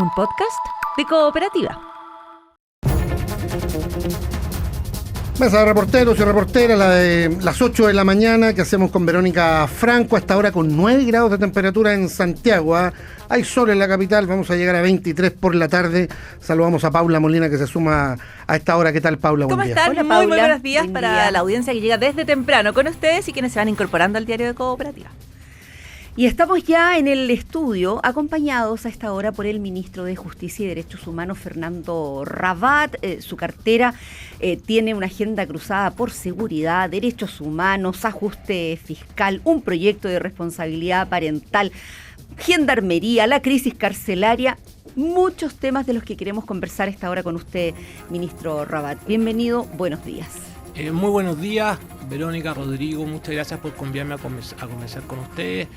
un podcast de Cooperativa. Mesa de reporteros y reporteras, la de las 8 de la mañana, que hacemos con Verónica Franco, hasta ahora con 9 grados de temperatura en Santiago. Hay sol en la capital, vamos a llegar a 23 por la tarde. Saludamos a Paula Molina, que se suma a esta hora. ¿Qué tal, Paula? ¿Cómo están? Hola, Muy Paula. buenos días Buen para día. la audiencia que llega desde temprano con ustedes y quienes se van incorporando al diario de Cooperativa. Y estamos ya en el estudio, acompañados a esta hora por el ministro de Justicia y Derechos Humanos, Fernando Rabat. Su cartera tiene una agenda cruzada por seguridad, derechos humanos, ajuste fiscal, un proyecto de responsabilidad parental, gendarmería, la crisis carcelaria, muchos temas de los que queremos conversar esta hora con usted, ministro Rabat. Bienvenido, buenos días. Muy buenos días, Verónica, Rodrigo, muchas gracias por convidarme a conversar con ustedes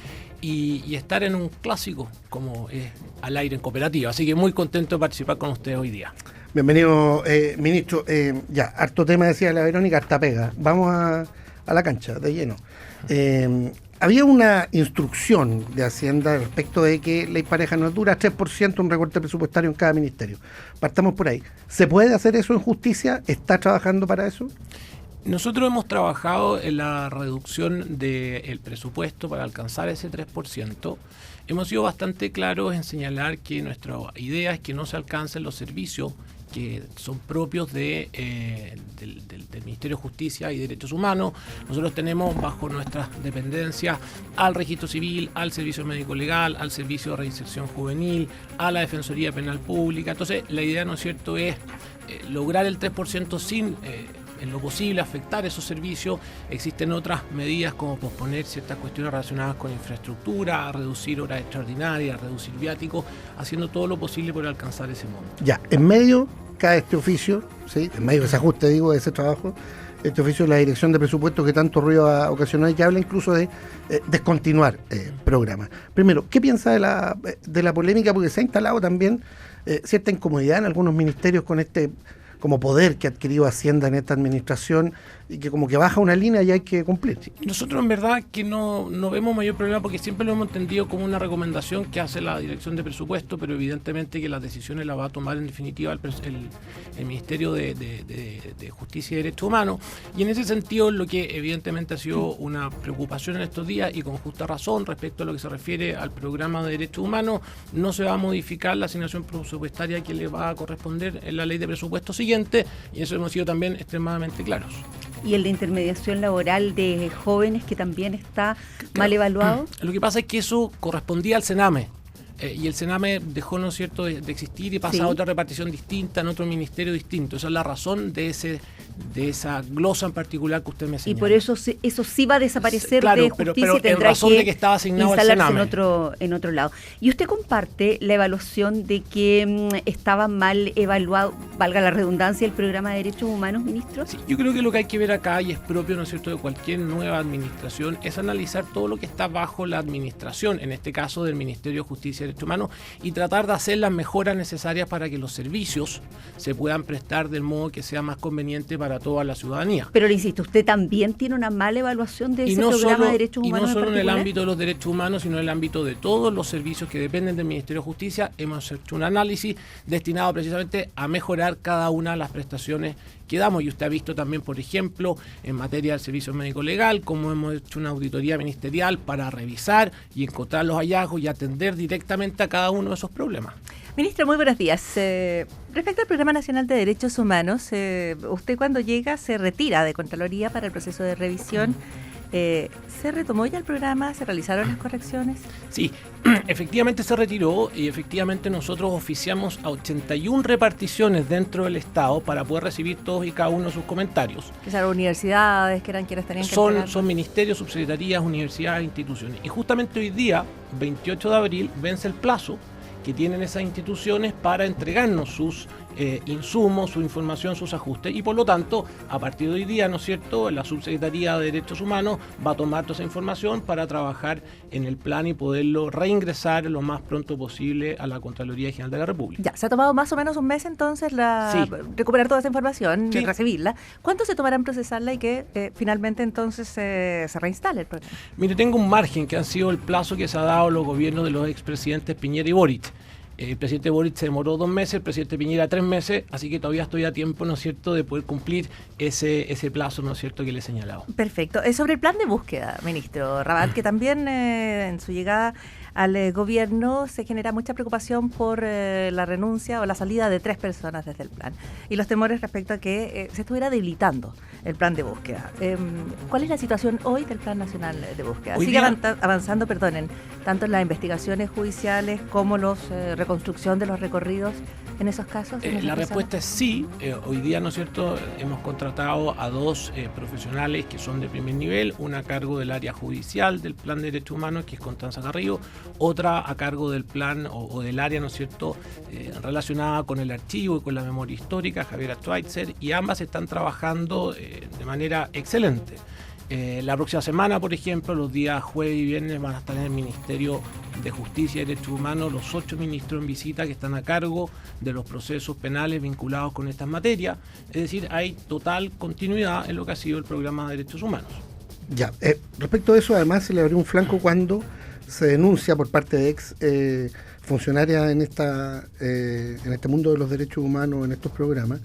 y estar en un clásico como es Al Aire en Cooperativa, así que muy contento de participar con ustedes hoy día. Bienvenido, ministro. Ya, harto tema, decía la Verónica, harta pega. Vamos a la cancha, de lleno. Había una instrucción de Hacienda respecto de que ley pareja no es dura, 3% un recorte presupuestario en cada ministerio. Partamos por ahí. ¿Se puede hacer eso en justicia? ¿Está trabajando para eso? Nosotros hemos trabajado en la reducción del presupuesto para alcanzar ese 3%. Hemos sido bastante claros en señalar que nuestra idea es que no se alcancen los servicios que son propios del Ministerio de Justicia y Derechos Humanos. Nosotros tenemos bajo nuestras dependencias al Registro Civil, al Servicio Médico Legal, al Servicio de Reinserción Juvenil, a la Defensoría Penal Pública. Entonces, la idea, ¿no es cierto?, es lograr el 3% sin en lo posible afectar esos servicios. Existen otras medidas como posponer ciertas cuestiones relacionadas con infraestructura, reducir horas extraordinarias, reducir viáticos, haciendo todo lo posible por alcanzar ese monto. Ya, en medio cae este oficio, ¿sí? En medio de ese ajuste, digo, de ese trabajo, este oficio de la Dirección de Presupuestos que tanto ruido ha ocasionado y que habla incluso de descontinuar programas. Primero, ¿qué piensa de la polémica? Porque se ha instalado también cierta incomodidad en algunos ministerios con este como poder que ha adquirido Hacienda en esta administración y que como que baja una línea y hay que cumplir. Nosotros en verdad que no vemos mayor problema porque siempre lo hemos entendido como una recomendación que hace la Dirección de Presupuesto, pero evidentemente que las decisiones las va a tomar en definitiva el Ministerio de Justicia y Derechos Humanos, y en ese sentido lo que evidentemente ha sido una preocupación en estos días y con justa razón respecto a lo que se refiere al programa de Derechos Humanos, no se va a modificar la asignación presupuestaria que le va a corresponder en la ley de presupuesto siguiente, y eso hemos sido también extremadamente claros. ¿Y el de intermediación laboral de jóvenes que también está mal evaluado? Lo que pasa es que eso correspondía al Sename. Y el Sename dejó, ¿no es cierto?, de existir y pasa a otra repartición distinta, en otro ministerio distinto. Esa es la razón de esa glosa en particular que usted me señala. Y por eso eso sí va a desaparecer claro, de justicia pero y tendrá razón que de que estaba asignado al instalarse Sename. en otro lado. ¿Y usted comparte la evaluación de que estaba mal evaluado, valga la redundancia, el programa de derechos humanos, ministro? Sí, yo creo que lo que hay que ver acá, y es propio, ¿no es cierto?, de cualquier nueva administración, es analizar todo lo que está bajo la administración, en este caso del Ministerio de Justicia y Derechos Humanos, y tratar de hacer las mejoras necesarias para que los servicios se puedan prestar del modo que sea más conveniente para toda la ciudadanía. Pero le insisto, usted también tiene una mala evaluación de ese programa de derechos humanos. Y no solo en el particular. ámbito de los derechos humanos, sino en el ámbito de todos los servicios que dependen del Ministerio de Justicia. Hemos hecho un análisis destinado precisamente a mejorar cada una de las prestaciones que damos, y usted ha visto también, por ejemplo, en materia del servicio médico legal, cómo hemos hecho una auditoría ministerial para revisar y encontrar los hallazgos y atender directamente a cada uno de esos problemas. Ministro, muy buenos días. Respecto al Programa Nacional de Derechos Humanos, usted cuando llega se retira de Contraloría para el proceso de revisión. ¿Se retomó ya el programa? ¿Se realizaron las correcciones? Sí, efectivamente se retiró y efectivamente nosotros oficiamos a 81 reparticiones dentro del Estado para poder recibir todos y cada uno de sus comentarios. Que eran universidades, que eran quienes tenían que Son ministerios, subsecretarías, universidades, instituciones. Y justamente hoy día, 28 de abril, vence el plazo que tienen esas instituciones para entregarnos sus insumos, su información, sus ajustes, y por lo tanto, a partir de hoy día, ¿no es cierto?, la Subsecretaría de Derechos Humanos va a tomar toda esa información para trabajar en el plan y poderlo reingresar lo más pronto posible a la Contraloría General de la República. Ya, se ha tomado más o menos un mes entonces recuperar toda esa información, Sí. recibirla. ¿Cuánto se tomará en procesarla y que finalmente entonces se reinstale el programa? Mire, tengo un margen que ha sido el plazo que se ha dado a los gobiernos de los expresidentes Piñera y Boric. El presidente Boric se demoró 2 meses, el presidente Piñera 3 meses, así que todavía estoy a tiempo, ¿no es cierto?, de poder cumplir ese plazo, ¿no es cierto?, que le he señalado. Perfecto. Sobre el plan de búsqueda, ministro Rabat, que también en su llegada al gobierno se genera mucha preocupación por la renuncia o la salida de 3 personas desde el plan y los temores respecto a que se estuviera debilitando el plan de búsqueda. ¿Cuál es la situación hoy del Plan Nacional de Búsqueda? ¿Sigue avanzando, tanto en las investigaciones judiciales como la reconstrucción de los recorridos en esos casos? La respuesta es sí. Hoy día, ¿no es cierto?, hemos contratado a 2 profesionales que son de primer nivel, una a cargo del área judicial del Plan de Derechos Humanos, que es Constanza Carrillo, otra a cargo del plan o del área, ¿no es cierto?, relacionada con el archivo y con la memoria histórica, Javiera Schweitzer, y ambas están trabajando de manera excelente. La próxima semana, por ejemplo, los días jueves y viernes van a estar en el Ministerio de Justicia y Derechos Humanos los 8 ministros en visita que están a cargo de los procesos penales vinculados con estas materias. Es decir, hay total continuidad en lo que ha sido el programa de derechos humanos. Ya, respecto a eso, además se le abrió un flanco cuando se denuncia por parte de ex funcionarias en este mundo de los derechos humanos, en estos programas,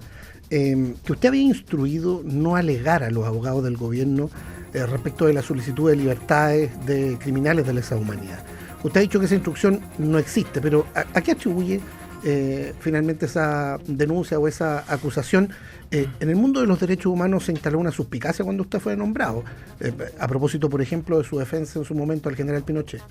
que usted había instruido no alegar a los abogados del gobierno respecto de la solicitud de libertades de criminales de lesa humanidad. Usted ha dicho que esa instrucción no existe, pero ¿a qué atribuye finalmente esa denuncia o esa acusación? En el mundo de los derechos humanos se instaló una suspicacia cuando usted fue nombrado, a propósito, por ejemplo, de su defensa en su momento al general Pinochet.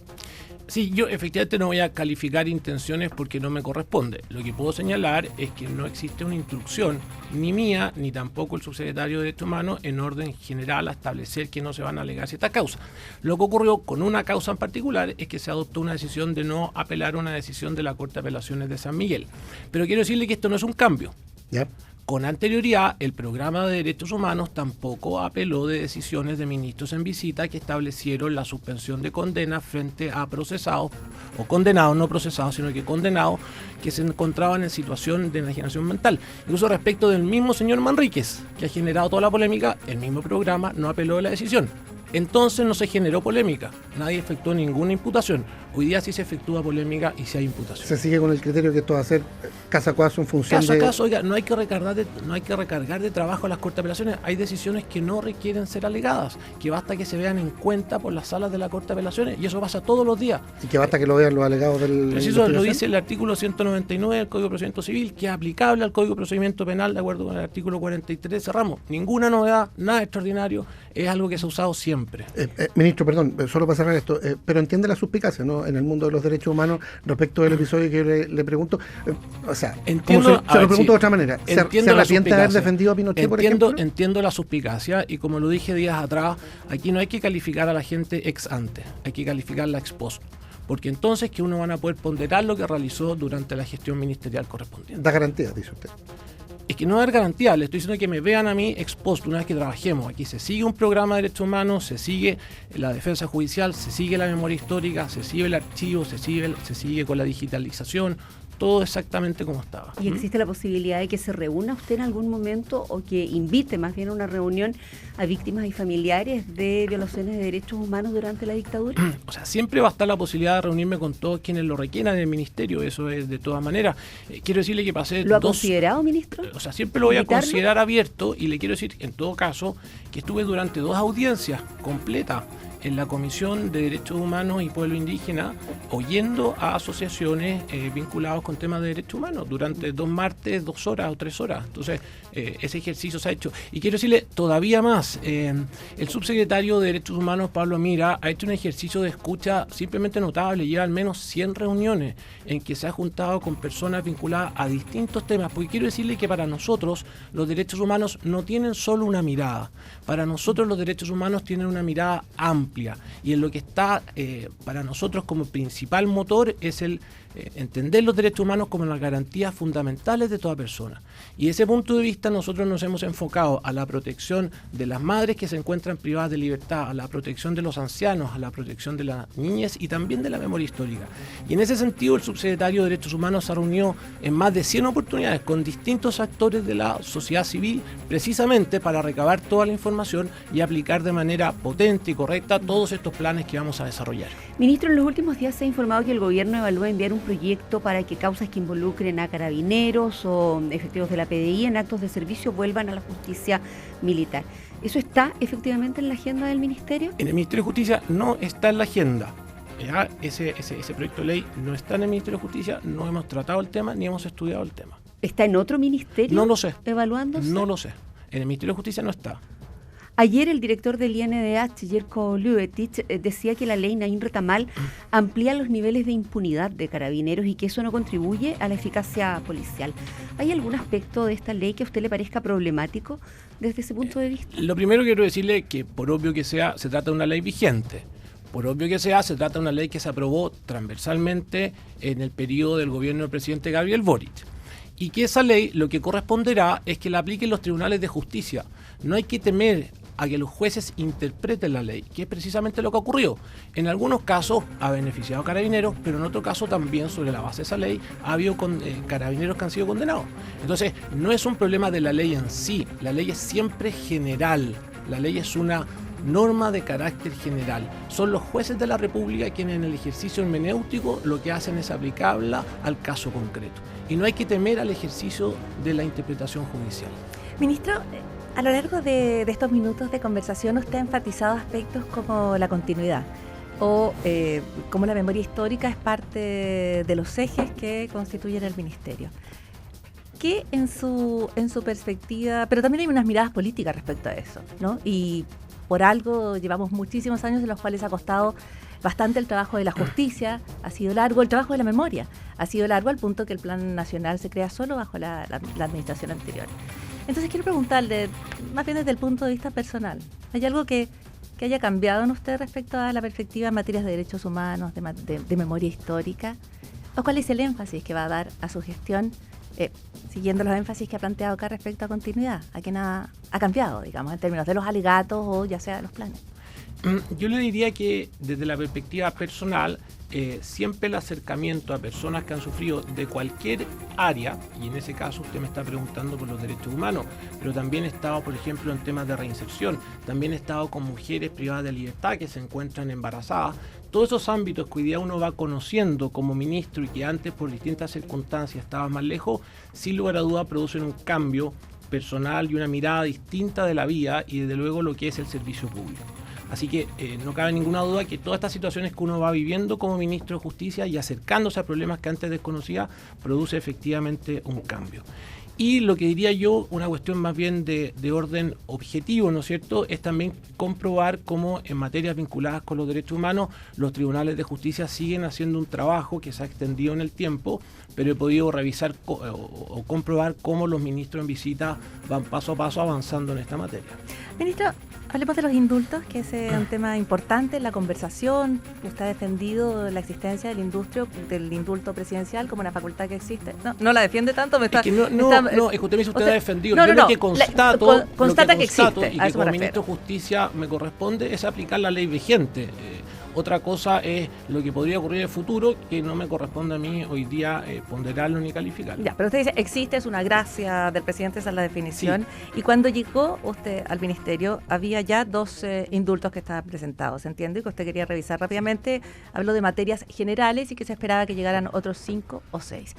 Sí, yo efectivamente no voy a calificar intenciones porque no me corresponde. Lo que puedo señalar es que no existe una instrucción, ni mía, ni tampoco el subsecretario de Derechos Humanos, en orden general a establecer que no se van a alegar ciertas causas. Lo que ocurrió con una causa en particular es que se adoptó una decisión de no apelar a una decisión de la Corte de Apelaciones de San Miguel. Pero quiero decirle que esto no es un cambio. ¿Ya? Con anterioridad, el programa de derechos humanos tampoco apeló de decisiones de ministros en visita que establecieron la suspensión de condenas frente a procesados, o condenados, no procesados, sino que condenados, que se encontraban en situación de enajenación mental. Incluso respecto del mismo señor Manríquez, que ha generado toda la polémica, el mismo programa no apeló de la decisión. Entonces no se generó polémica, nadie efectuó ninguna imputación. Hoy día sí se efectúa polémica y sí hay imputación. Se sigue con el criterio que esto va a ser caso a caso en función caso a caso, oiga, no hay que recargar de trabajo a las Cortes de Apelaciones. Hay decisiones que no requieren ser alegadas, que basta que se vean en cuenta por las salas de la Corte de Apelaciones, y eso pasa todos los días. Y que basta que lo vean los alegados del... Pero eso lo dice el artículo 199 del Código de Procedimiento Civil, que es aplicable al Código de Procedimiento Penal de acuerdo con el artículo 43. Cerramos. Ninguna novedad, nada extraordinario, es algo que se ha usado siempre. Ministro, perdón, solo para cerrar esto, pero entiende la suspicacia, ¿no?, en el mundo de los derechos humanos respecto del episodio que yo le pregunto. O sea, entiendo, se lo pregunto de otra manera. ¿Se arrepiente de haber defendido a Pinochet, por ejemplo? Entiendo la suspicacia, y como lo dije días atrás, aquí no hay que calificar a la gente ex ante, hay que calificarla ex post. Porque entonces que uno van a poder ponderar lo que realizó durante la gestión ministerial correspondiente. Da garantía, dice usted. Es que no dar garantía, le estoy diciendo que me vean a mí expuesto una vez que trabajemos. Aquí se sigue un programa de derechos humanos, se sigue la defensa judicial, se sigue la memoria histórica, se sigue el archivo, se sigue con la digitalización, todo exactamente como estaba. ¿Y existe la posibilidad de que se reúna usted en algún momento o que invite más bien a una reunión a víctimas y familiares de violaciones de derechos humanos durante la dictadura? O sea, siempre va a estar la posibilidad de reunirme con todos quienes lo requieran en el ministerio, eso es de todas maneras. Quiero decirle que pasé ¿Lo ha considerado, ministro? O sea, siempre lo voy a considerar abierto, y le quiero decir, en todo caso, que estuve durante 2 audiencias completas en la Comisión de Derechos Humanos y Pueblo Indígena, oyendo a asociaciones vinculadas con temas de derechos humanos durante 2 martes, 2 horas o 3 horas. Entonces, ese ejercicio se ha hecho. Y quiero decirle todavía más, el subsecretario de Derechos Humanos, Pablo Mira, ha hecho un ejercicio de escucha simplemente notable. Lleva al menos 100 reuniones en que se ha juntado con personas vinculadas a distintos temas, porque quiero decirle que para nosotros los derechos humanos no tienen solo una mirada. Para nosotros los derechos humanos tienen una mirada amplia, y en lo que está para nosotros como principal motor es el entender los derechos humanos como las garantías fundamentales de toda persona. Y desde ese punto de vista nosotros nos hemos enfocado a la protección de las madres que se encuentran privadas de libertad, a la protección de los ancianos, a la protección de las niñas y también de la memoria histórica. Y en ese sentido el subsecretario de Derechos Humanos se reunió en más de 100 oportunidades con distintos actores de la sociedad civil, precisamente para recabar toda la información y aplicar de manera potente y correcta todos estos planes que vamos a desarrollar. Ministro, en los últimos días se ha informado que el gobierno evalúa enviar un proyecto para que causas que involucren a carabineros o efectivos de la PDI en actos de servicio vuelvan a la justicia militar. ¿Eso está efectivamente en la agenda del Ministerio? En el Ministerio de Justicia no está en la agenda. ¿Ya? Ese proyecto de ley no está en el Ministerio de Justicia, no hemos tratado el tema ni hemos estudiado el tema. ¿Está en otro ministerio? No lo sé. ¿Evaluándose? No lo sé. En el Ministerio de Justicia no está. Ayer el director del INDH, Jerko Luetich, decía que la ley Nain Retamal amplía los niveles de impunidad de carabineros y que eso no contribuye a la eficacia policial. ¿Hay algún aspecto de esta ley que a usted le parezca problemático desde ese punto de vista? Lo primero que quiero decirle es que, por obvio que sea, se trata de una ley vigente. Por obvio que sea, se trata de una ley que se aprobó transversalmente en el periodo del gobierno del presidente Gabriel Boric. Y que esa ley lo que corresponderá es que la apliquen los tribunales de justicia. No hay que temer a que los jueces interpreten la ley, que es precisamente lo que ocurrió. En algunos casos ha beneficiado a carabineros, pero en otro caso también sobre la base de esa ley ha habido carabineros que han sido condenados. Entonces, no es un problema de la ley en sí, la ley es siempre general, la ley es una norma de carácter general. Son los jueces de la República quienes en el ejercicio hermenéutico lo que hacen es aplicarla al caso concreto. Y no hay que temer al ejercicio de la interpretación judicial. Ministro, a lo largo de estos minutos de conversación usted ha enfatizado aspectos como la continuidad o como la memoria histórica es parte de los ejes que constituyen el Ministerio. ¿Qué en su perspectiva, pero también hay unas miradas políticas respecto a eso, ¿no? Y por algo llevamos muchísimos años en los cuales ha costado bastante el trabajo de la justicia, ha sido largo el trabajo de la memoria, ha sido largo al punto que el Plan Nacional se crea solo bajo la administración anterior. Entonces quiero preguntarle, más bien desde el punto de vista personal, ¿hay algo que haya cambiado en usted respecto a la perspectiva en materias de derechos humanos, de memoria histórica? ¿O cuál es el énfasis que va a dar a su gestión, siguiendo los énfasis que ha planteado acá respecto a continuidad? ¿A qué nada ha cambiado, digamos, en términos de los alegatos o ya sea de los planes? Yo le diría que desde la perspectiva personal, siempre el acercamiento a personas que han sufrido de cualquier área, y en ese caso usted me está preguntando por los derechos humanos, pero también he estado, por ejemplo, en temas de reinserción, también he estado con mujeres privadas de libertad que se encuentran embarazadas. Todos esos ámbitos que hoy día uno va conociendo como ministro y que antes por distintas circunstancias estaba más lejos, sin lugar a duda producen un cambio personal y una mirada distinta de la vida y desde luego lo que es el servicio público. Así que no cabe ninguna duda que todas estas situaciones que uno va viviendo como ministro de Justicia y acercándose a problemas que antes desconocía, produce efectivamente un cambio. Y lo que diría yo, una cuestión más bien de orden objetivo, ¿no es cierto?, es también comprobar cómo en materias vinculadas con los derechos humanos, los tribunales de justicia siguen haciendo un trabajo que se ha extendido en el tiempo, pero he podido revisar o comprobar cómo los ministros en visita van paso a paso avanzando en esta materia. Ministro, hablemos de los indultos, que es un tema importante en la conversación. Usted ha defendido la existencia del indulto presidencial como una facultad que existe. No la defiende tanto, es que es que usted me dice usted ha defendido. Yo lo que constata que existe. Y que como ministro de Justicia me corresponde es aplicar la ley vigente. Otra cosa es lo que podría ocurrir en el futuro, que no me corresponde a mí hoy día ponderarlo ni calificarlo. Ya, pero usted dice, existe, es una gracia del presidente, esa es la definición. Sí. Y cuando llegó usted al ministerio, había ya 2 indultos que estaban presentados, ¿entiende? Que usted quería revisar rápidamente. Habló de materias generales y que se esperaba que llegaran otros 5 o 6.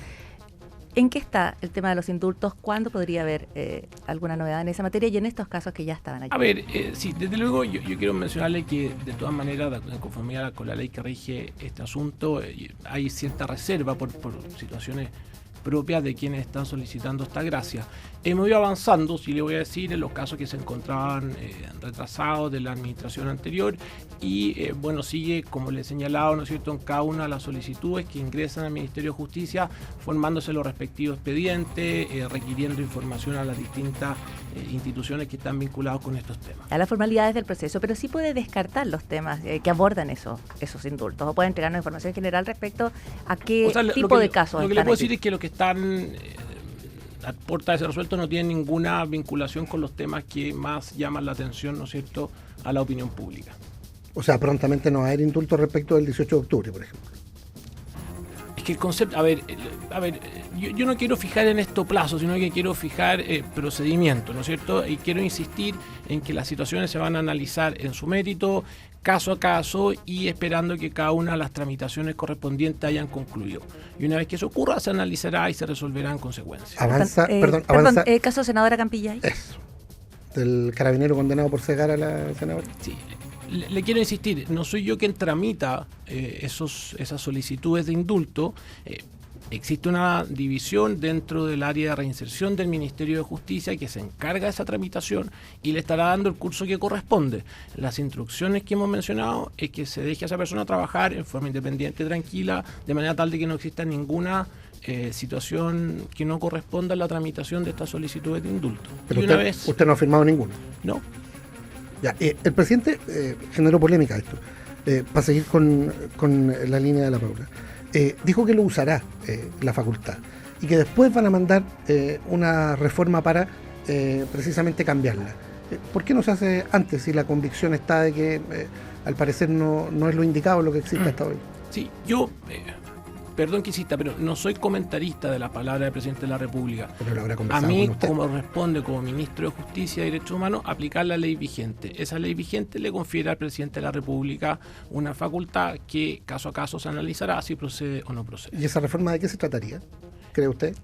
¿En qué está el tema de los indultos? ¿Cuándo podría haber alguna novedad en esa materia y en estos casos que ya estaban allí? A ver, sí, desde luego yo quiero mencionarle que de todas maneras, en conformidad con la ley que rige este asunto, hay cierta reserva por situaciones propias de quienes están solicitando esta gracia. Hemos ido avanzando, si le voy a decir, en los casos que se encontraban retrasados de la administración anterior y bueno, sigue, como le he señalado, ¿no es cierto?, en cada una de las solicitudes que ingresan al Ministerio de Justicia, formándose los respectivos expedientes, requiriendo información a las distintas instituciones que están vinculadas con estos temas. A las formalidades del proceso, pero sí puede descartar los temas que abordan esos indultos, o puede entregarnos información general respecto a qué tipo de casos. Lo que le puedo decir es que lo que están a puerta de ser resuelto no tienen ninguna vinculación con los temas que más llaman la atención, ¿no es cierto?, a la opinión pública. O sea, prontamente no va a haber indulto respecto del 18 de octubre, por ejemplo. Es que el concepto, yo no quiero fijar en esto plazos, sino que quiero fijar procedimientos, ¿no es cierto? Y quiero insistir en que las situaciones se van a analizar en su mérito, caso a caso y esperando que cada una de las tramitaciones correspondientes hayan concluido. Y una vez que eso ocurra, se analizará y se resolverá en consecuencia. Avanza. Caso senadora Campillay. Eso. Del carabinero condenado por cegar a la senadora. Sí. Le quiero insistir, no soy yo quien tramita esas solicitudes de indulto. Existe una división dentro del área de reinserción del Ministerio de Justicia que se encarga de esa tramitación y le estará dando el curso que corresponde. Las instrucciones que hemos mencionado es que se deje a esa persona trabajar en forma independiente, tranquila, de manera tal de que no exista ninguna situación que no corresponda a la tramitación de estas solicitudes de indulto. Pero usted no ha firmado ninguno. No. Ya, el presidente generó polémica esto, para seguir con la línea de la Paula. Dijo que lo usará la facultad y que después van a mandar una reforma para precisamente cambiarla. ¿Por qué no se hace antes si la convicción está de que al parecer no es lo indicado lo que existe hasta hoy? Sí, yo... Perdón que insista, pero no soy comentarista de la palabra del presidente de la República. Pero lo habrá a conversado mí, con usted. como responde como ministro de Justicia y Derechos Humanos, aplicar la ley vigente. Esa ley vigente le confiere al presidente de la República una facultad que caso a caso se analizará si procede o no procede. ¿Y esa reforma de qué se trataría, cree usted?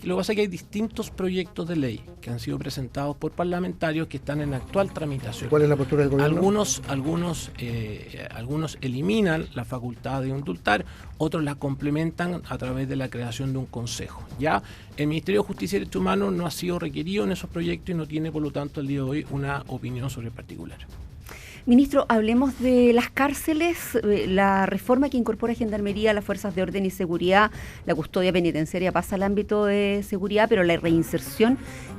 Lo que pasa es que hay distintos proyectos de ley que han sido presentados por parlamentarios que están en actual tramitación. ¿Cuál es la postura del gobierno? Algunos eliminan la facultad de indultar, otros la complementan a través de la creación de un consejo. Ya el Ministerio de Justicia y Derechos Humanos no ha sido requerido en esos proyectos y no tiene, por lo tanto, al día de hoy una opinión sobre el particular. Ministro, hablemos de las cárceles, la reforma que incorpora Gendarmería, las fuerzas de orden y seguridad, la custodia penitenciaria pasa al ámbito de seguridad, pero la reinserción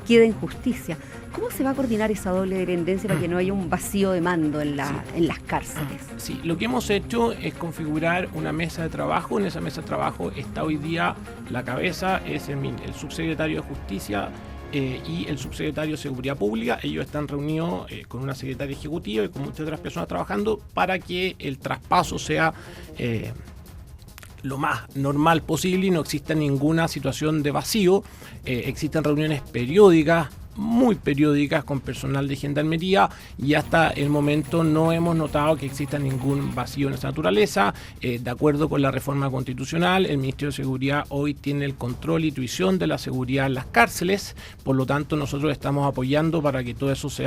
queda en justicia. ¿Cómo se va a coordinar esa doble dependencia para que no haya un vacío de mando en las cárceles? Sí, lo que hemos hecho es configurar una mesa de trabajo. En esa mesa de trabajo está hoy día la cabeza, es el subsecretario de Justicia y el subsecretario de Seguridad Pública. Ellos están reunidos con una secretaria ejecutiva y con muchas otras personas trabajando para que el traspaso sea lo más normal posible y no exista ninguna situación de vacío. Existen reuniones periódicas, muy periódicas, con personal de Gendarmería, y hasta el momento no hemos notado que exista ningún vacío en esa naturaleza. De acuerdo con la reforma constitucional, el Ministerio de Seguridad hoy tiene el control y tuición de la seguridad en las cárceles, por lo tanto nosotros estamos apoyando para que todo eso se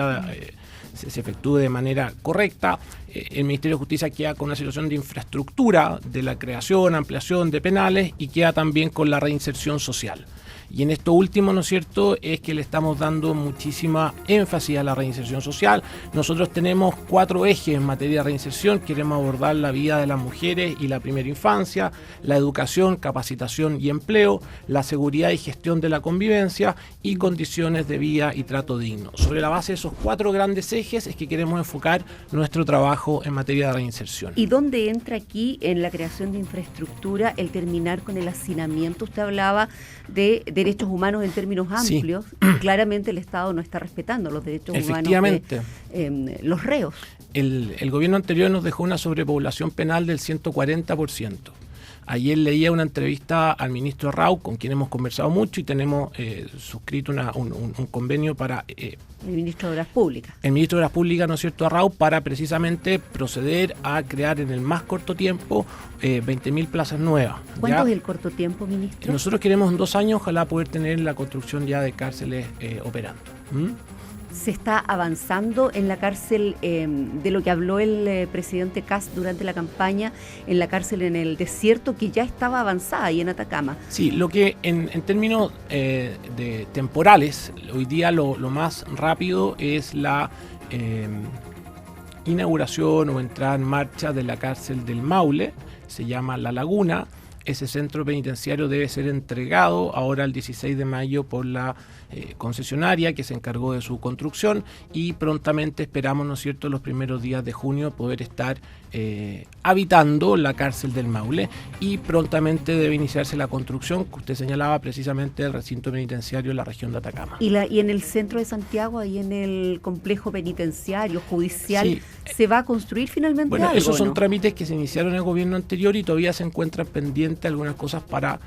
efectúe de manera correcta. El Ministerio de Justicia queda con una situación de infraestructura, de la creación, ampliación de penales, y queda también con la reinserción social. Y en esto último, ¿no es cierto?, es que le estamos dando muchísima énfasis a la reinserción social. Nosotros tenemos 4 ejes en materia de reinserción. Queremos abordar la vida de las mujeres y la primera infancia, la educación, capacitación y empleo, la seguridad y gestión de la convivencia y condiciones de vida y trato digno. Sobre la base de esos 4 grandes ejes es que queremos enfocar nuestro trabajo en materia de reinserción. ¿Y dónde entra aquí en la creación de infraestructura el terminar con el hacinamiento? Usted hablaba de derechos humanos en términos amplios. Sí. Claramente el Estado no está respetando los derechos humanos de los reos. El gobierno anterior nos dejó una sobrepoblación penal del 140%. Ayer leía una entrevista al ministro Rau, con quien hemos conversado mucho y tenemos suscrito un convenio para... el ministro de Obras Públicas. El ministro de Obras Públicas, ¿no es cierto?, a Rau, para precisamente proceder a crear en el más corto tiempo 20.000 plazas nuevas. ¿Cuánto es el corto tiempo, ministro? Nosotros queremos en 2 años, ojalá, poder tener la construcción ya de cárceles operando. ¿Se está avanzando en la cárcel de lo que habló el presidente Kast durante la campaña, en la cárcel en el desierto, que ya estaba avanzada ahí en Atacama? Sí, lo que en términos de temporales, hoy día lo más rápido es la inauguración o entrada en marcha de la cárcel del Maule, se llama La Laguna. Ese centro penitenciario debe ser entregado ahora el 16 de mayo por la concesionaria que se encargó de su construcción, y prontamente esperamos, ¿no es cierto?, los primeros días de junio poder estar habitando la cárcel del Maule, y prontamente debe iniciarse la construcción que usted señalaba, precisamente del recinto penitenciario en la región de Atacama. ¿Y en el centro de Santiago, ahí en el complejo penitenciario judicial, sí, se va a construir finalmente bueno, algo? Esos son trámites que se iniciaron en el gobierno anterior y todavía se encuentran pendientes algunas cosas para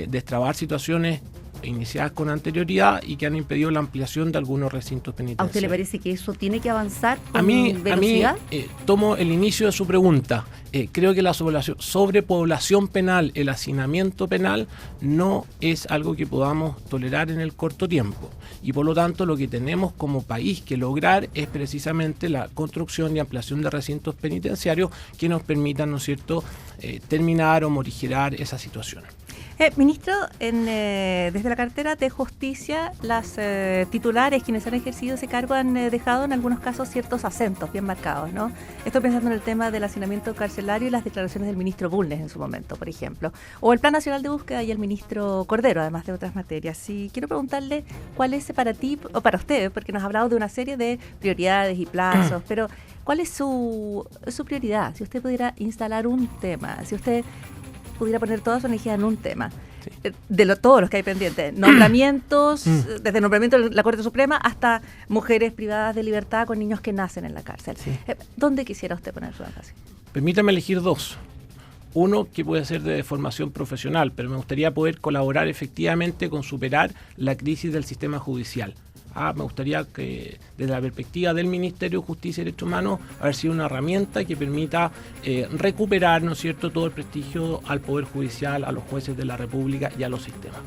destrabar situaciones iniciadas con anterioridad y que han impedido la ampliación de algunos recintos ¿A penitenciarios. usted le parece que eso tiene que avanzar con A mí velocidad? Tomo el inicio de su pregunta. Creo que la sobrepoblación penal, el hacinamiento penal, no es algo que podamos tolerar en el corto tiempo. Y por lo tanto, lo que tenemos como país que lograr es precisamente la construcción y ampliación de recintos penitenciarios que nos permitan, ¿no es cierto?, terminar o morigerar esa situación. Ministro, desde la cartera de Justicia, las titulares, quienes han ejercido ese cargo, han dejado en algunos casos ciertos acentos bien marcados, ¿no? Estoy pensando en el tema del hacinamiento carcelario y las declaraciones del ministro Bulnes en su momento, por ejemplo, o el Plan Nacional de Búsqueda y el ministro Cordero, además de otras materias. Y quiero preguntarle cuál es para ti, o para usted, porque nos ha hablado de una serie de prioridades y plazos, pero ¿cuál es su prioridad? Si usted pudiera instalar un tema, si usted pudiera poner toda su energía en un tema, sí, de todos los que hay pendientes, nombramientos, desde el nombramiento de la Corte Suprema hasta mujeres privadas de libertad con niños que nacen en la cárcel. Sí. ¿Dónde quisiera usted poner su énfasis? Permítame elegir dos. Uno que puede ser de formación profesional, pero me gustaría poder colaborar efectivamente con superar la crisis del sistema judicial. Me gustaría que desde la perspectiva del Ministerio de Justicia y Derechos Humanos haber sido una herramienta que permita recuperar, ¿no es cierto?, todo el prestigio al Poder Judicial, a los jueces de la República y a los sistemas.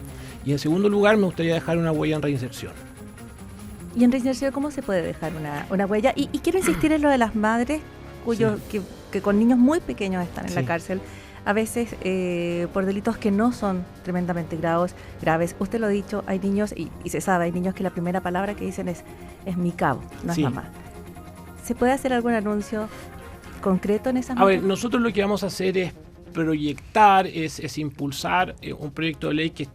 Y en segundo lugar, me gustaría dejar una huella en reinserción. ¿Y en reinserción cómo se puede dejar una huella? Y quiero insistir en lo de las madres cuyos que con niños muy pequeños están en la cárcel, a veces por delitos que no son tremendamente graves. Usted lo ha dicho, hay niños, y se sabe, hay niños que la primera palabra que dicen es mi cabo, no es mamá. ¿Se puede hacer algún anuncio concreto en esas materias? A ver, nosotros lo que vamos a hacer es proyectar, es impulsar un proyecto de ley que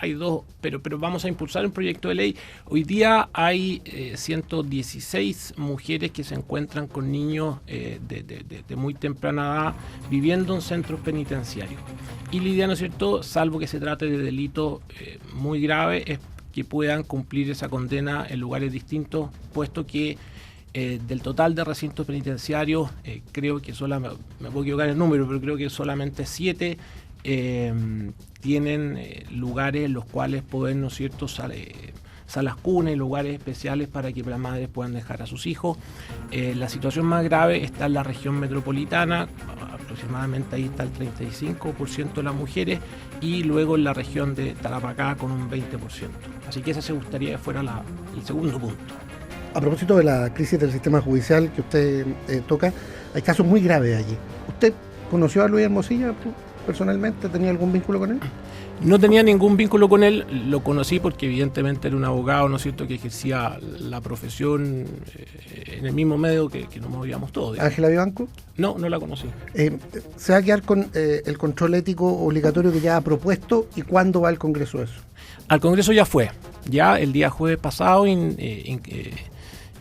hay dos, pero vamos a impulsar un proyecto de ley. Hoy día hay 116 mujeres que se encuentran con niños de muy temprana edad viviendo en centros penitenciarios. Y la idea, ¿no es cierto?, salvo que se trate de delitos muy graves, es que puedan cumplir esa condena en lugares distintos, puesto que del total de recintos penitenciarios, creo que me puedo equivocar en el número, pero creo que solamente 7 tienen lugares en los cuales pueden, ¿no es cierto?, salas cuna y lugares especiales para que las madres puedan dejar a sus hijos. La situación más grave está en la región metropolitana, aproximadamente ahí está el 35% de las mujeres, y luego en la región de Tarapacá con un 20%. Así que ese se gustaría que fuera el segundo punto. A propósito de la crisis del sistema judicial que usted toca, hay casos muy graves allí. ¿Usted conoció a Luis Hermosilla personalmente? ¿Tenía algún vínculo con él? No tenía ningún vínculo con él, lo conocí porque evidentemente era un abogado, ¿no es cierto?, que ejercía la profesión en el mismo medio que nos movíamos todos, digamos. ¿Ángela Vivanco? No la conocí. ¿Se va a quedar con el control ético obligatorio que ya ha propuesto y cuándo va al Congreso eso? Al Congreso ya fue, el día jueves pasado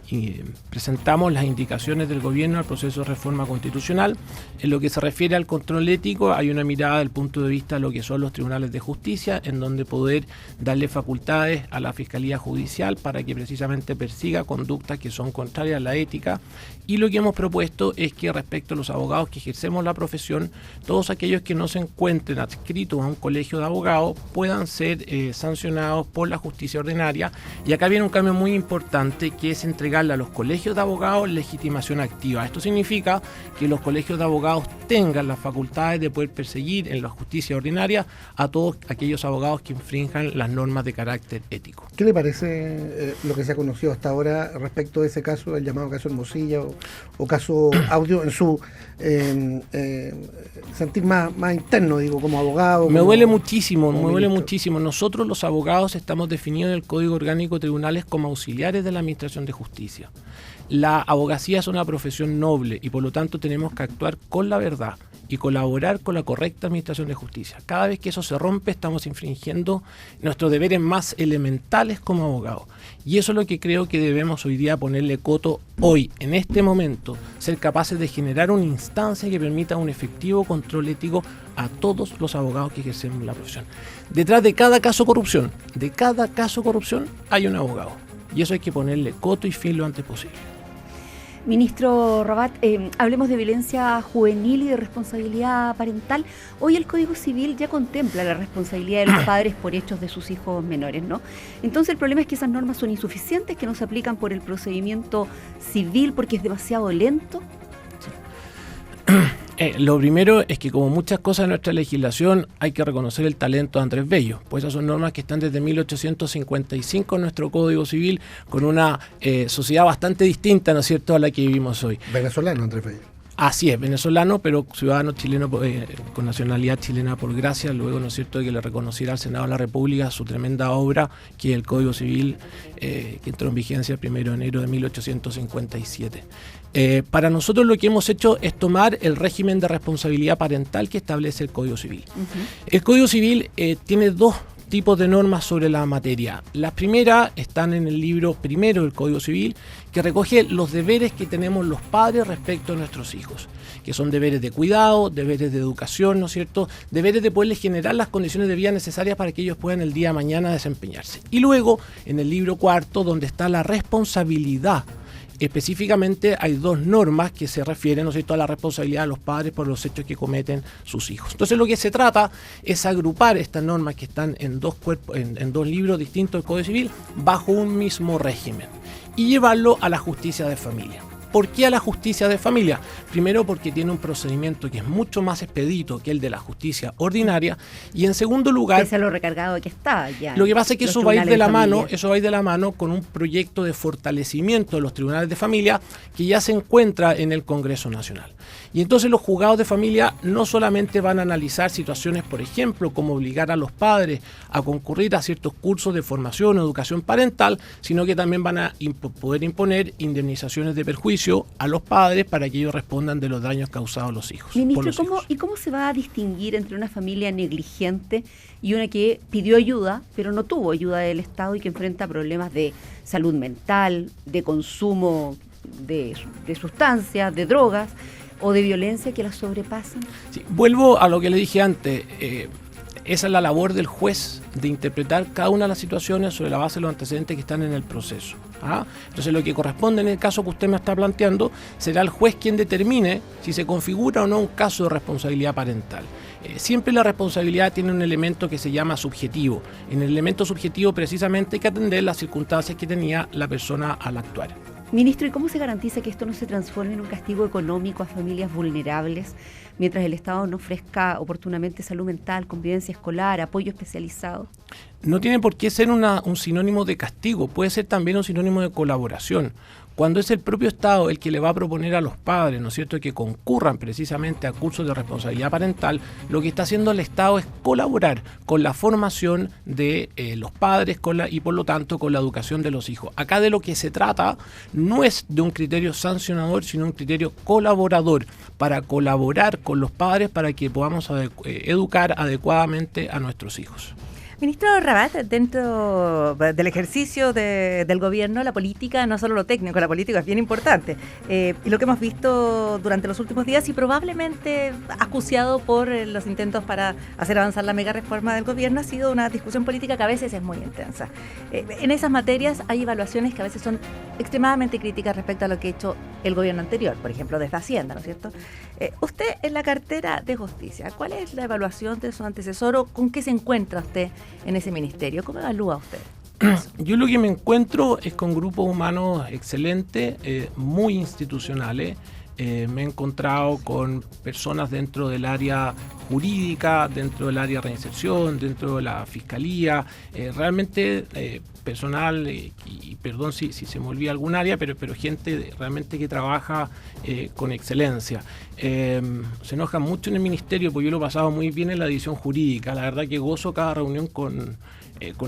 y presentamos las indicaciones del gobierno al proceso de reforma constitucional. En lo que se refiere al control ético, hay una mirada del punto de vista de lo que son los tribunales de justicia, en donde poder darle facultades a la Fiscalía Judicial para que precisamente persiga conductas que son contrarias a la ética. Y lo que hemos propuesto es que respecto a los abogados que ejercemos la profesión, todos aquellos que no se encuentren adscritos a un colegio de abogados puedan ser sancionados por la justicia ordinaria. Y acá viene un cambio muy importante, que es entregarle a los colegios de abogados legitimación activa. Esto significa que los colegios de abogados tengan las facultades de poder perseguir en la justicia ordinaria a todos aquellos abogados que infrinjan las normas de carácter ético. ¿Qué le parece lo que se ha conocido hasta ahora respecto de ese caso, el llamado caso Hermosilla o caso Audio, en su sentir más interno, digo, como abogado? Me duele muchísimo. Nosotros los abogados estamos definidos en el Código Orgánico de Tribunales como auxiliares de la Administración de Justicia. La abogacía es una profesión noble y por lo tanto tenemos que actuar con la verdad y colaborar con la correcta administración de justicia. Cada vez que eso se rompe, estamos infringiendo nuestros deberes más elementales como abogados. Y eso es lo que creo que debemos hoy día ponerle coto hoy, en este momento, ser capaces de generar una instancia que permita un efectivo control ético a todos los abogados que ejercemos la profesión. Detrás de cada caso de corrupción, hay un abogado. Y eso hay que ponerle coto y fin lo antes posible. Ministro Rabat, hablemos de violencia juvenil y de responsabilidad parental. Hoy el Código Civil ya contempla la responsabilidad de los padres por hechos de sus hijos menores, ¿no? Entonces el problema es que esas normas son insuficientes, que no se aplican por el procedimiento civil porque es demasiado lento. Lo primero es que, como muchas cosas en nuestra legislación, hay que reconocer el talento de Andrés Bello. Pues esas son normas que están desde 1855 en nuestro Código Civil, con una sociedad bastante distinta, ¿no es cierto?, a la que vivimos hoy. Venezolano, Andrés Bello. Así es, venezolano, pero ciudadano chileno con nacionalidad chilena por gracia, luego, ¿no es cierto?, de que le reconociera al Senado de la República su tremenda obra, que es el Código Civil, que entró en vigencia el 1 de enero de 1857. Para nosotros lo que hemos hecho es tomar el régimen de responsabilidad parental que establece el Código Civil. El Código Civil tiene dos tipos de normas sobre la materia. Las primeras están en el libro primero del Código Civil, que recoge los deberes que tenemos los padres respecto a nuestros hijos, que son deberes de cuidado, deberes de educación, ¿no es cierto?, deberes de poderles generar las condiciones de vida necesarias para que ellos puedan el día de mañana desempeñarse. Y luego, en el libro cuarto, donde está la responsabilidad. Específicamente hay dos normas que se refieren, ¿no es cierto?, a la responsabilidad de los padres por los hechos que cometen sus hijos. Entonces lo que se trata es agrupar estas normas que están en dos cuerpos, en dos libros distintos del Código Civil bajo un mismo régimen y llevarlo a la justicia de familia. ¿Por qué a la justicia de familia? Primero, porque tiene un procedimiento que es mucho más expedito que el de la justicia ordinaria, y en segundo lugar, pese a lo recargado que está ya. Lo que pasa es que eso va a ir de la mano, con un proyecto de fortalecimiento de los tribunales de familia que ya se encuentra en el Congreso Nacional. Y entonces los juzgados de familia no solamente van a analizar situaciones, por ejemplo, como obligar a los padres a concurrir a ciertos cursos de formación o educación parental, sino que también van a poder imponer indemnizaciones de perjuicio a los padres para que ellos respondan de los daños causados a los hijos. Ministro, ¿cómo se va a distinguir entre una familia negligente y una que pidió ayuda, pero no tuvo ayuda del Estado y que enfrenta problemas de salud mental, de consumo de sustancias, de drogas o de violencia que las sobrepasan? Sí, vuelvo a lo que le dije antes. Esa es la labor del juez, de interpretar cada una de las situaciones sobre la base de los antecedentes que están en el proceso. Entonces lo que corresponde en el caso que usted me está planteando, será el juez quien determine si se configura o no un caso de responsabilidad parental. Siempre la responsabilidad tiene un elemento que se llama subjetivo. En el elemento subjetivo precisamente hay que atender las circunstancias que tenía la persona al actuar. Ministro, ¿y cómo se garantiza que esto no se transforme en un castigo económico a familias vulnerables mientras el Estado no ofrezca oportunamente salud mental, convivencia escolar, apoyo especializado? No tiene por qué ser un sinónimo de castigo, puede ser también un sinónimo de colaboración. Cuando es el propio Estado el que le va a proponer a los padres, ¿no es cierto?, que concurran precisamente a cursos de responsabilidad parental, lo que está haciendo el Estado es colaborar con la formación de los padres y por lo tanto con la educación de los hijos. Acá de lo que se trata no es de un criterio sancionador, sino un criterio colaborador, para colaborar con los padres para que podamos educar adecuadamente a nuestros hijos. Ministro Rabat, dentro del ejercicio del gobierno, la política, no solo lo técnico, la política es bien importante. Y lo que hemos visto durante los últimos días y probablemente acuciado por los intentos para hacer avanzar la mega reforma del gobierno, ha sido una discusión política que a veces es muy intensa. En esas materias hay evaluaciones que a veces son extremadamente críticas respecto a lo que ha hecho el gobierno anterior, por ejemplo, desde Hacienda, ¿no es cierto? Usted, en la cartera de Justicia, ¿cuál es la evaluación de su antecesor o con qué se encuentra usted en ese ministerio? ¿Cómo evalúa usted? Yo lo que me encuentro es con grupos humanos excelentes, muy institucionales. Me he encontrado con personas dentro del área jurídica, dentro del área de reinserción, dentro de la fiscalía, realmente personal, y perdón si se me olvida algún área, pero gente realmente que trabaja con excelencia. Se enojan mucho en el ministerio porque yo lo he pasado muy bien en la división jurídica. La verdad que gozo cada reunión con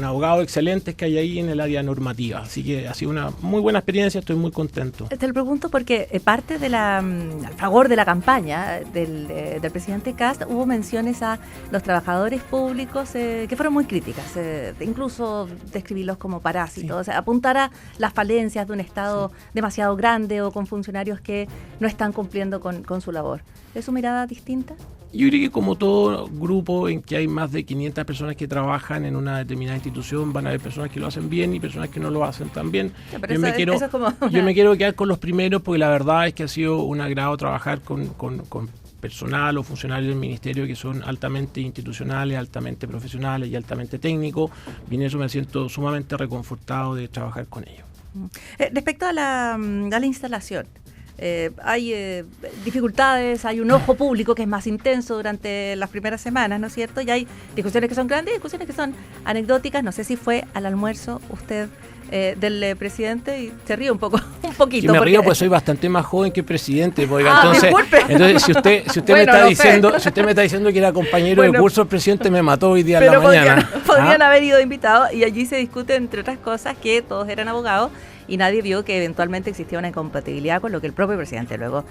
abogados excelentes que hay ahí en el área normativa. Así que ha sido una muy buena experiencia, estoy muy contento. Te lo pregunto porque parte de a favor de la campaña del presidente Kast hubo menciones a los trabajadores públicos que fueron muy críticas, incluso describirlos como parásitos, sí. O sea, apuntar a las falencias de un Estado demasiado grande o con funcionarios que no están cumpliendo con su labor. ¿Es su mirada distinta? Yo creo que como todo grupo en que hay más de 500 personas que trabajan en una determinada institución, van a haber personas que lo hacen bien y personas que no lo hacen tan bien. Yo me quiero quedar con los primeros porque la verdad es que ha sido un agrado trabajar con personal o funcionarios del ministerio que son altamente institucionales, altamente profesionales y altamente técnicos, y en eso me siento sumamente reconfortado de trabajar con ellos. Respecto a la instalación, hay dificultades, hay un ojo público que es más intenso durante las primeras semanas, ¿no es cierto? Y hay discusiones que son grandes y discusiones que son anecdóticas. No sé si fue al almuerzo usted del presidente y se ríe un poquito. Yo me río pues soy bastante más joven que el presidente, porque disculpe. entonces si usted bueno, me está diciendo que era compañero de curso, el presidente me mató hoy día en la mañana. Podrían haber ido invitados y allí se discute, entre otras cosas, que todos eran abogados y nadie vio que eventualmente existía una incompatibilidad con lo que el propio presidente luego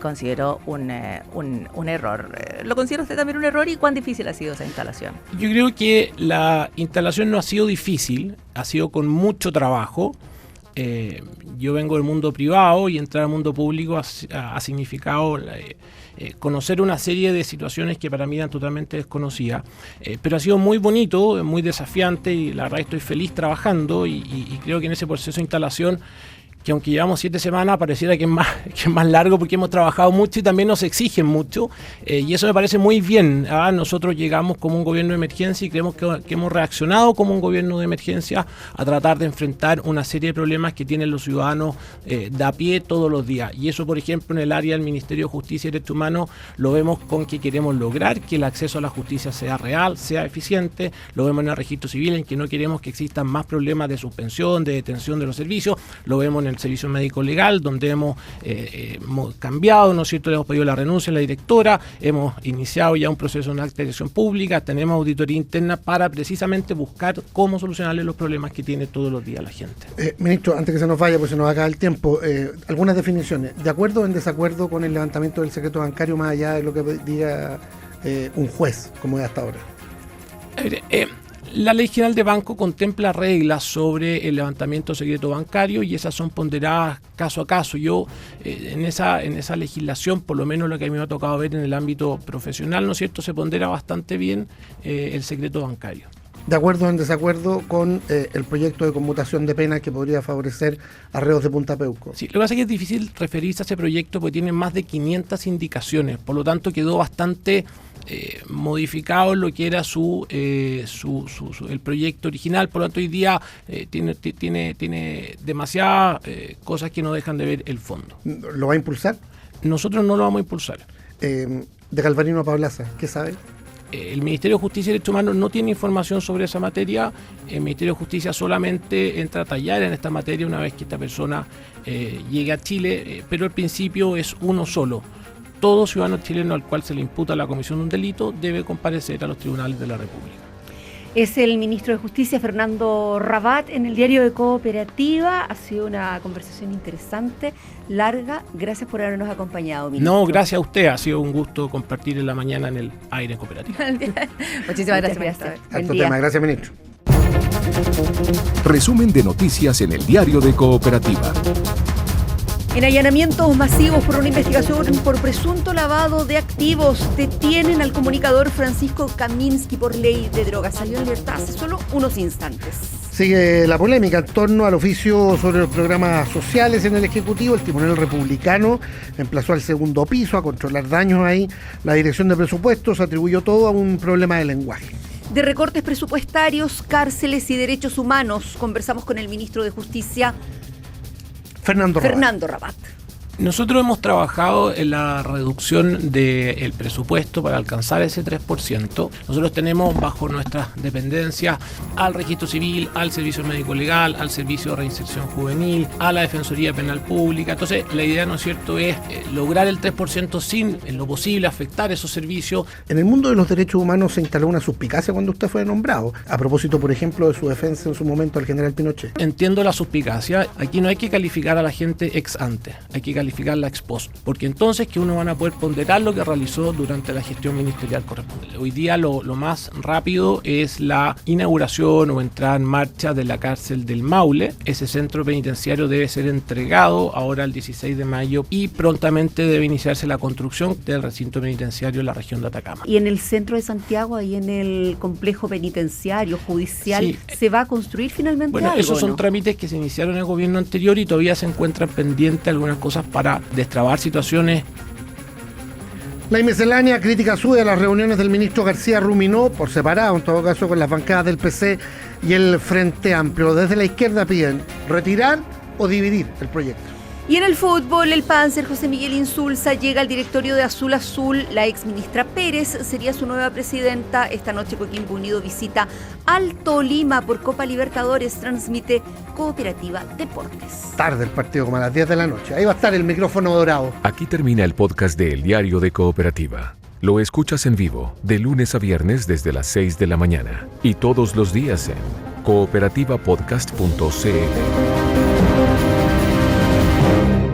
consideró un error. ¿Lo considera usted también un error y cuán difícil ha sido esa instalación? Yo creo que la instalación no ha sido difícil, ha sido con mucho trabajo. Yo vengo del mundo privado y entrar al mundo público ha significado conocer una serie de situaciones que para mí eran totalmente desconocidas, pero ha sido muy bonito, muy desafiante y la verdad estoy feliz trabajando y creo que en ese proceso de instalación, que aunque llevamos 7 semanas, pareciera que es más largo porque hemos trabajado mucho y también nos exigen mucho, y eso me parece muy bien. Nosotros llegamos como un gobierno de emergencia y creemos que hemos reaccionado como un gobierno de emergencia a tratar de enfrentar una serie de problemas que tienen los ciudadanos de a pie todos los días. Y eso, por ejemplo, en el área del Ministerio de Justicia y Derechos Humanos lo vemos con que queremos lograr que el acceso a la justicia sea real, sea eficiente. Lo vemos en el registro civil, en que no queremos que existan más problemas de suspensión, de detención de los servicios. Lo vemos en el servicio médico legal, donde hemos cambiado, ¿no es cierto? Le hemos pedido la renuncia a la directora, hemos iniciado ya un proceso en acta de dirección pública, tenemos auditoría interna para precisamente buscar cómo solucionarle los problemas que tiene todos los días la gente. Ministro, antes que se nos vaya, pues se nos acaba el tiempo, algunas definiciones. ¿De acuerdo o en desacuerdo con el levantamiento del secreto bancario más allá de lo que diga un juez, como es hasta ahora? La Ley General de Banco contempla reglas sobre el levantamiento secreto bancario y esas son ponderadas caso a caso. Yo en esa legislación, por lo menos lo que a mí me ha tocado ver en el ámbito profesional, ¿no es cierto?, se pondera bastante bien el secreto bancario. ¿De acuerdo o en desacuerdo con el proyecto de conmutación de penas que podría favorecer a reos de Punta Peuco? Sí, lo que pasa es que es difícil referirse a ese proyecto porque tiene más de 500 indicaciones, por lo tanto quedó bastante modificado lo que era el proyecto original, por lo tanto hoy día tiene demasiadas cosas que no dejan de ver el fondo. ¿Lo va a impulsar? Nosotros no lo vamos a impulsar. De Galvarino a Pablaza, ¿qué sabe? El Ministerio de Justicia y Derechos Humanos no tiene información sobre esa materia. El Ministerio de Justicia solamente entra a tallar en esta materia una vez que esta persona llegue a Chile, pero el principio es uno solo. Todo ciudadano chileno al cual se le imputa la comisión de un delito debe comparecer a los tribunales de la República. Es el ministro de Justicia, Fernando Rabat, en el diario de Cooperativa. Ha sido una conversación interesante, larga. Gracias por habernos acompañado, ministro. No, gracias a usted. Ha sido un gusto compartir en la mañana en el aire en Cooperativa. Muchísimas gracias. Alto tema. Gracias, ministro. Resumen de noticias en el diario de Cooperativa. En allanamientos masivos por una investigación por presunto lavado de activos, detienen al comunicador Francisco Kaminsky por ley de drogas. Salió en libertad hace solo unos instantes. Sigue la polémica en torno al oficio sobre los programas sociales en el Ejecutivo. El Tribunal Republicano emplazó al segundo piso a controlar daños ahí. La Dirección de Presupuestos atribuyó todo a un problema de lenguaje. De recortes presupuestarios, cárceles y derechos humanos, conversamos con el ministro de Justicia, Fernando Rabat. Nosotros hemos trabajado en la reducción del presupuesto para alcanzar ese 3%. Nosotros tenemos bajo nuestras dependencias al Registro Civil, al Servicio Médico Legal, al Servicio de Reinserción Juvenil, a la Defensoría Penal Pública. Entonces, la idea, ¿no es cierto?, es lograr el 3% sin, en lo posible, afectar esos servicios. En el mundo de los derechos humanos se instaló una suspicacia cuando usted fue nombrado, a propósito, por ejemplo, de su defensa en su momento al general Pinochet. Entiendo la suspicacia. Aquí no hay que calificar a la gente ex ante, hay que calificar calificarla ex post, porque entonces que uno van a poder ponderar lo que realizó durante la gestión ministerial correspondiente. Hoy día lo más rápido es la inauguración o entrada en marcha de la cárcel del Maule. Ese centro penitenciario debe ser entregado ahora el 16 de mayo y prontamente debe iniciarse la construcción del recinto penitenciario en la región de Atacama. Y en el centro de Santiago, ahí en el complejo penitenciario, judicial, Sí. ¿se va a construir finalmente Bueno, algo? esos son ¿no? trámites que se iniciaron en el gobierno anterior y todavía se encuentran pendientes algunas cosas para destrabar situaciones. La miscelánea crítica sube a las reuniones del ministro García Ruminó, por separado en todo caso, con las bancadas del PC y el Frente Amplio. Desde la izquierda piden retirar o dividir el proyecto. Y en el fútbol, el Panzer José Miguel Insulza llega al directorio de Azul Azul. La exministra Pérez sería su nueva presidenta. Esta noche Coquimbo Unido visita al Tolima por Copa Libertadores. Transmite Cooperativa Deportes. Tarde el partido, como a las 10 de la noche. Ahí va a estar el micrófono dorado. Aquí termina el podcast de El Diario de Cooperativa. Lo escuchas en vivo de lunes a viernes desde las 6 de la mañana y todos los días en cooperativapodcast.cl.